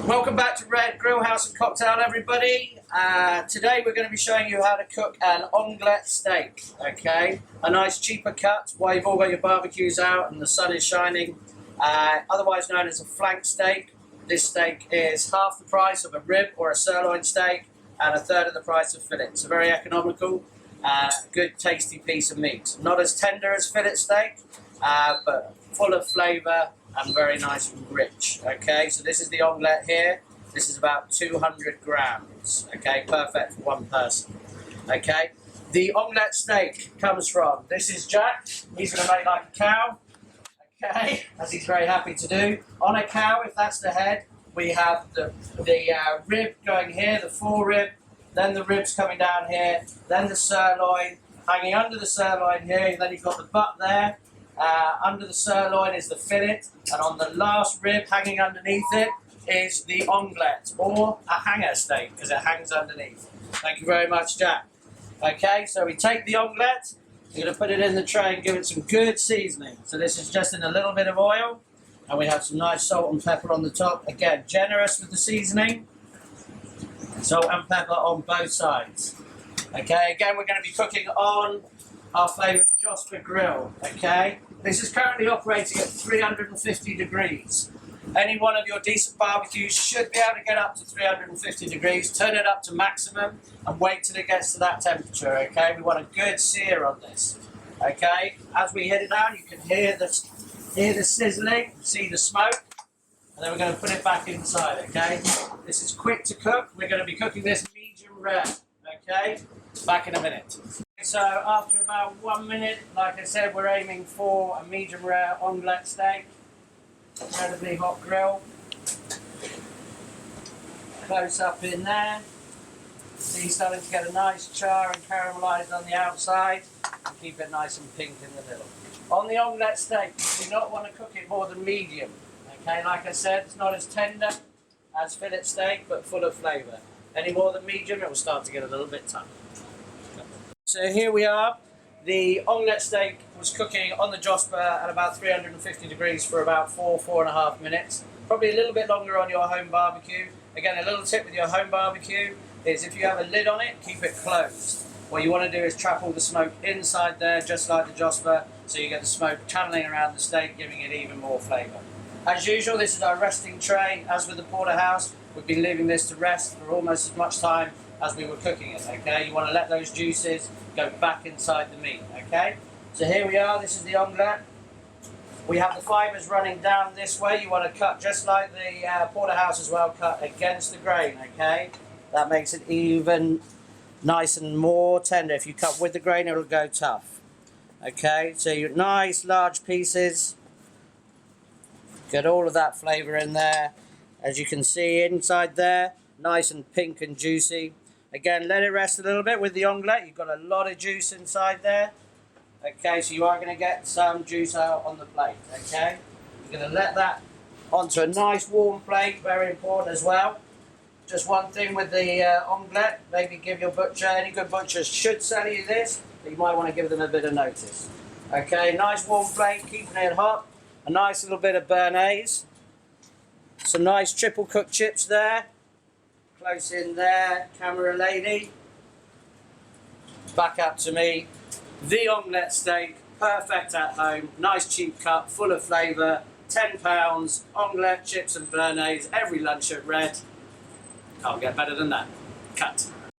Welcome back to Red Grill House and Cocktail, everybody. Today we're going to be showing you how to cook an onglet steak, okay? A nice cheaper cut while you've all got your barbecues out and the sun is shining, otherwise known as a flank steak. This steak is half the price of a rib or a sirloin steak and a third of the price of fillet. It's a very economical, good tasty piece of meat. Not as tender as fillet steak, but full of flavour and very nice and rich. Okay, so this is the onglet here. This is about 200 grams. Okay, perfect for one person. Okay, the onglet steak comes from, this is Jack. He's going to make like a cow. Okay, as he's very happy to do. On a cow, if that's the head, we have the rib going here, the forearm, then the ribs coming down here, then the sirloin hanging under the sirloin here, then you've got the butt there. Under the sirloin is the fillet, and on the last rib hanging underneath it is the onglet, or a hanger steak, because it hangs underneath. Thank you very much, Jack. Okay, so we take the onglet, we're going to put it in the tray and give it some good seasoning. So this is just in a little bit of oil, and we have some nice salt and pepper on the top. Again, generous with the seasoning. Salt and pepper on both sides. Okay, again, we're going to be cooking on our famous Josper grill, okay? This is currently operating at 350 degrees. Any one of your decent barbecues should be able to get up to 350 degrees. Turn it up to maximum and wait till it gets to that temperature, okay? We want a good sear on this, okay? As we hit it down, you can hear the sizzling, see the smoke, and then we're going to put it back inside, okay? This is quick to cook. We're going to be cooking this medium rare, okay? Back in a minute. So after about 1 minute, like I said, we're aiming for a medium rare onglet steak. Incredibly hot grill. Close up in there. See, starting to get a nice char and caramelised on the outside. And keep it nice and pink in the middle. On the onglet steak, you do not want to cook it more than medium. Okay, like I said, it's not as tender as fillet steak, but full of flavour. Any more than medium, it will start to get a little bit tough. So here we are. The onglet steak was cooking on the Josper at about 350 degrees for about 4.5 minutes. Probably a little bit longer on your home barbecue. Again, a little tip with your home barbecue is if you have a lid on it, keep it closed. What you want to do is trap all the smoke inside there, just like the Josper, so you get the smoke channeling around the steak, giving it even more flavour. As usual, this is our resting tray. As with the porterhouse, we've been leaving this to rest for almost as much time as we were cooking it, okay? You want to let those juices go back inside the meat, okay? So here we are, this is the onglet. We have the fibres running down this way. You want to cut just like the porterhouse as well, cut against the grain, okay? That makes it even nice and more tender. If you cut with the grain, it'll go tough, okay? So your nice large pieces. Get all of that flavour in there. As you can see inside there, nice and pink and juicy. Again, let it rest a little bit with the onglet. You've got a lot of juice inside there. Okay, so you are going to get some juice out on the plate, okay? You're going to let that onto a nice warm plate, very important as well. Just one thing with the onglet, maybe give your butcher, any good butchers should sell you this, but you might want to give them a bit of notice. Okay, nice warm plate, keeping it hot. A nice little bit of béarnaise. Some nice triple cooked chips there. Close in there, camera lady. Back up to me. The onglet steak, perfect at home. Nice cheap cut, full of flavour. £10, onglet, chips and béarnaise. Every lunch at Red. Can't get better than that. Cut.